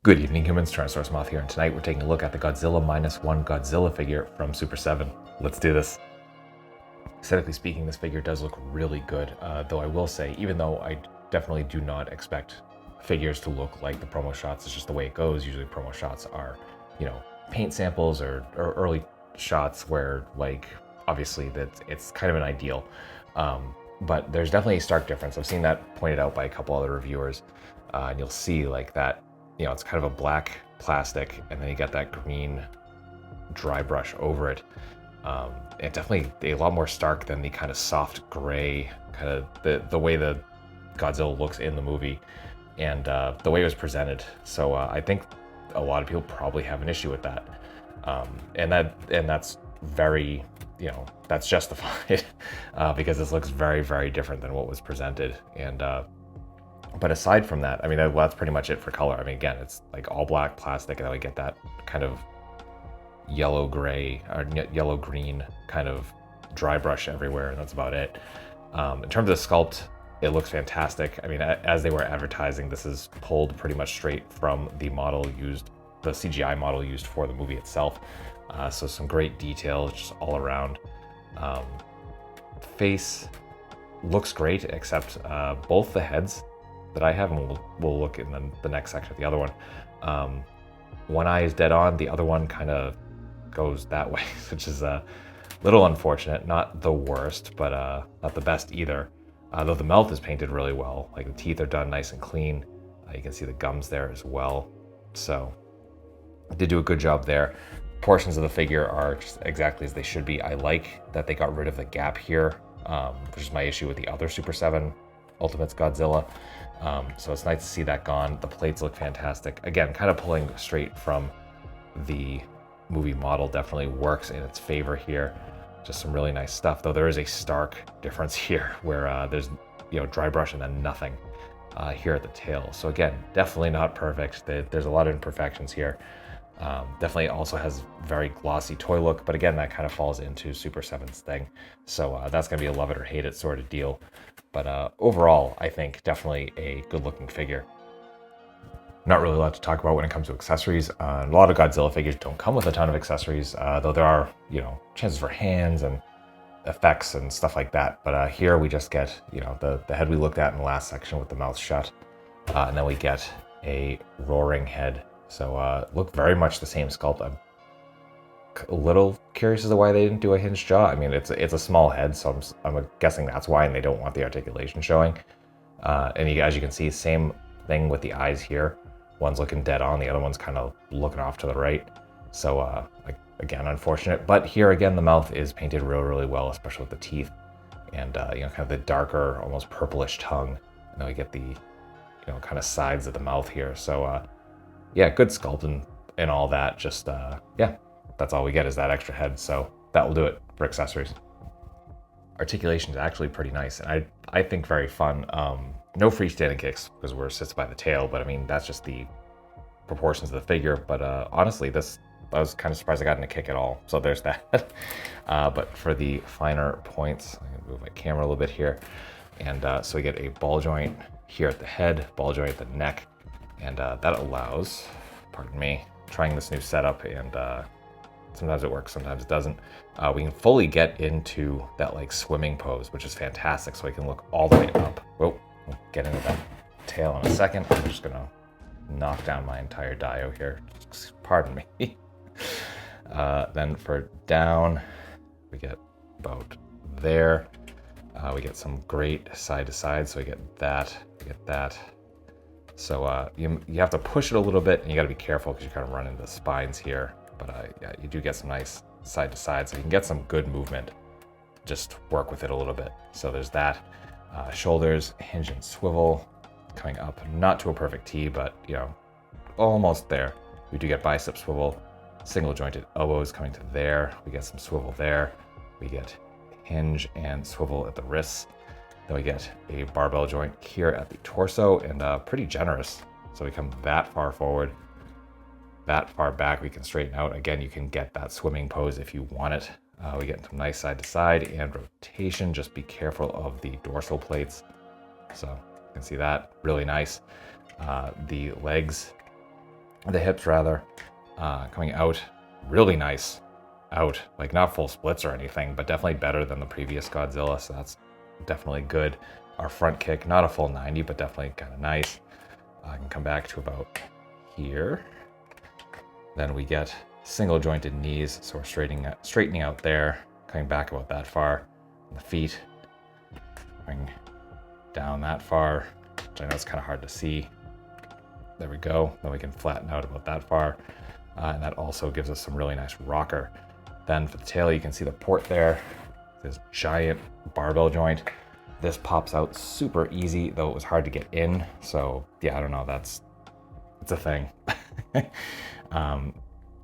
Good evening, humans. Tyrannosaurusmoth here, and tonight we're taking a look at the Godzilla Minus One Godzilla figure from Super7. Let's do this. Aesthetically speaking, this figure does look really good, though I will say, even though I definitely do not expect figures to look like the promo shots, it's just the way it goes. Usually promo shots are, paint samples or early shots where, like, obviously it's kind of an ideal. But there's definitely a stark difference. I've seen that pointed out by a couple other reviewers, and you'll see like that, it's kind of a black plastic, and then you got that green dry brush over it. It definitely a lot more stark than the kind of soft gray, kind of the way the Godzilla looks in the movie, and the way it was presented. So I think a lot of people probably have an issue with that, and that's very, that's justified because this looks very, very different than what was presented. And but aside from that, I mean, that's pretty much it for color. I mean, again, it's like all black plastic, and then we get that kind of yellow gray or yellow green kind of dry brush everywhere, and that's about it. In terms of sculpt, it looks fantastic. I mean, as they were advertising, this is pulled pretty much straight from the model used, the CGI model used for the movie itself. So some great details just all around. Face looks great, except both the heads that I have, and we'll look in the next section, the other one. One eye is dead on, the other one kind of goes that way, which is a little unfortunate. Not the worst, but not the best either. Though the mouth is painted really well, like the teeth are done nice and clean. You can see the gums there as well. So did do a good job there. Portions of the figure are just exactly as they should be. I like that they got rid of the gap here, which is my issue with the other Super7 Ultimates Godzilla. So it's nice to see that gone. The plates look fantastic. Again, kind of pulling straight from the movie model definitely works in its favor here. Just some really nice stuff, though there is a stark difference here where there's dry brush and then nothing here at the tail. So again, definitely not perfect. There's a lot of imperfections here. Definitely also has very glossy toy look, but again, that kind of falls into Super7's thing. So that's going to be a love it or hate it sort of deal. But overall, I think definitely a good looking figure. Not really a lot to talk about when it comes to accessories. A lot of Godzilla figures don't come with a ton of accessories, though there are, chances for hands and effects and stuff like that. But here we just get, the head we looked at in the last section with the mouth shut, and then we get a roaring head. So look very much the same sculpt. I'm a little curious as to why they didn't do a hinged jaw. I mean, it's a small head, so I'm guessing that's why, and they don't want the articulation showing. And as you can see, same thing with the eyes here. One's looking dead on, the other one's kind of looking off to the right. So again, unfortunate. But here again, the mouth is painted really well, especially with the teeth, and kind of the darker, almost purplish tongue. And then we get the kind of sides of the mouth here. So yeah, good sculpt and all that. Just yeah, that's all we get is that extra head. So that will do it for accessories. Articulation is actually pretty nice, and I think very fun. No freestanding kicks because we're assisted by the tail, but I mean, that's just the proportions of the figure. But honestly, I was kind of surprised I got in a kick at all. So there's that. But for the finer points, I'm gonna move my camera a little bit here. And so we get a ball joint here at the head, ball joint at the neck. And that allows, pardon me, trying this new setup, and sometimes it works, sometimes it doesn't. We can fully get into that like swimming pose, which is fantastic. So I can look all the way up. Whoa, we'll get into that tail in a second. I'm just gonna knock down my entire dio here. Pardon me. Then for down, we get about there. We get some great side to side. So we get that, we get that. So you have to push it a little bit, and you got to be careful because you kind of run into the spines here. But yeah, you do get some nice side to side, so you can get some good movement. Just work with it a little bit. So there's that. Shoulders, hinge and swivel, coming up, not to a perfect T, but almost there. We do get bicep swivel, single jointed elbows coming to there. We get some swivel there. We get hinge and swivel at the wrists. Then we get a barbell joint here at the torso, and pretty generous. So we come that far forward, that far back, we can straighten out. Again, you can get that swimming pose if you want it. We get some nice side to side and rotation. Just be careful of the dorsal plates. So you can see that, really nice. The legs the hips rather, coming out really nice. Out, like not full splits or anything, but definitely better than the previous Godzilla, so that's definitely good. Our front kick, not a full 90, but definitely kind of nice. I can come back to about here. Then we get single jointed knees, so we're straightening out there, coming back about that far. And the feet, going down that far, which I know is kind of hard to see. There we go. Then we can flatten out about that far. And that also gives us some really nice rocker. Then for the tail, you can see the port there. This giant barbell joint. This pops out super easy, though it was hard to get in. So yeah, I don't know, it's a thing.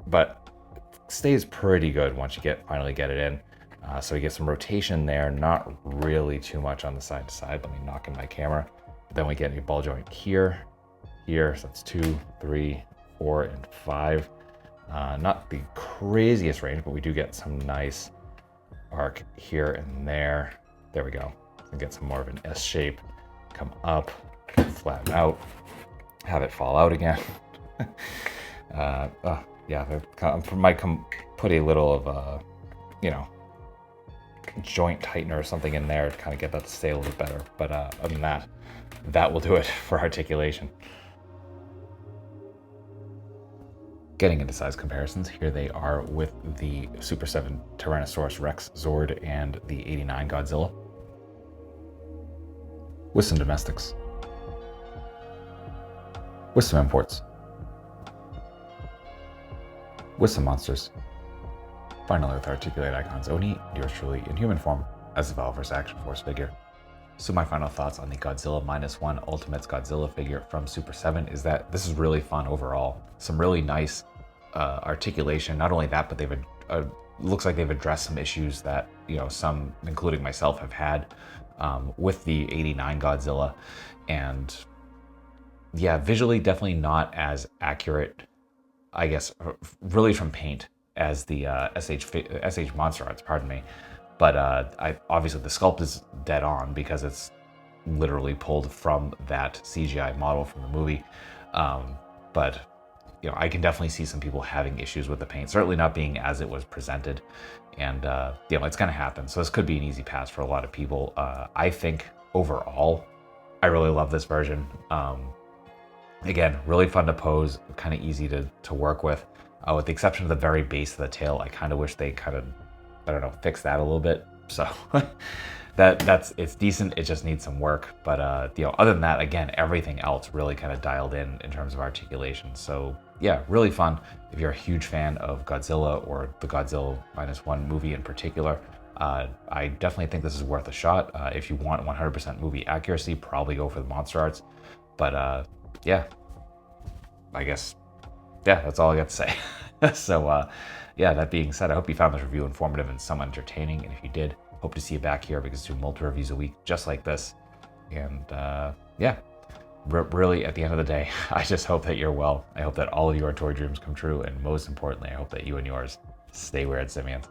But stays pretty good once you finally get it in. So we get some rotation there, not really too much on the side to side. Let me knock in my camera. Then we get a ball joint here, so that's 2, 3, 4, and 5. Not the craziest range, but we do get some nice arc here and there. There we go. And get some more of an S shape. Come up, flatten out, have it fall out again. Yeah, I might put a little of a, joint tightener or something in there to kind of get that to stay a little bit better. But other than that, that will do it for articulation. Getting into size comparisons, here they are with the Super7 Tyrannosaurus Rex Zord and the 89 Godzilla. With some domestics. With some imports. With some monsters. Finally with Articulate Icons Oni, yours truly in human form, as the Valverse Action Force figure. So my final thoughts on the Godzilla Minus One Ultimates Godzilla figure from Super7 is that this is really fun overall. Some really nice articulation. Not only that, but they've looks like they've addressed some issues that some, including myself, have had with the 89 Godzilla. And yeah, visually definitely not as accurate, I guess, really from paint as the SH Monster Arts, pardon me. But obviously the sculpt is dead on because it's literally pulled from that CGI model from the movie. But I can definitely see some people having issues with the paint, certainly not being as it was presented. And it's gonna happen. So this could be an easy pass for a lot of people. I think overall, I really love this version. Again, really fun to pose, kind of easy to work with the exception of the very base of the tail. I kind of wish they fix that a little bit. So it's decent. It just needs some work. But other than that, again, everything else really kind of dialed in terms of articulation. So yeah, really fun. If you're a huge fan of Godzilla or the Godzilla Minus One movie in particular, I definitely think this is worth a shot. If you want 100% movie accuracy, probably go for the Monster Arts. But yeah, I guess, yeah, that's all I got to say. So yeah, that being said, I hope you found this review informative and some entertaining. And if you did, hope to see you back here because I do multiple reviews a week just like this. And yeah, really at the end of the day, I just hope that you're well. I hope that all of your toy dreams come true. And most importantly, I hope that you and yours stay weird, simians.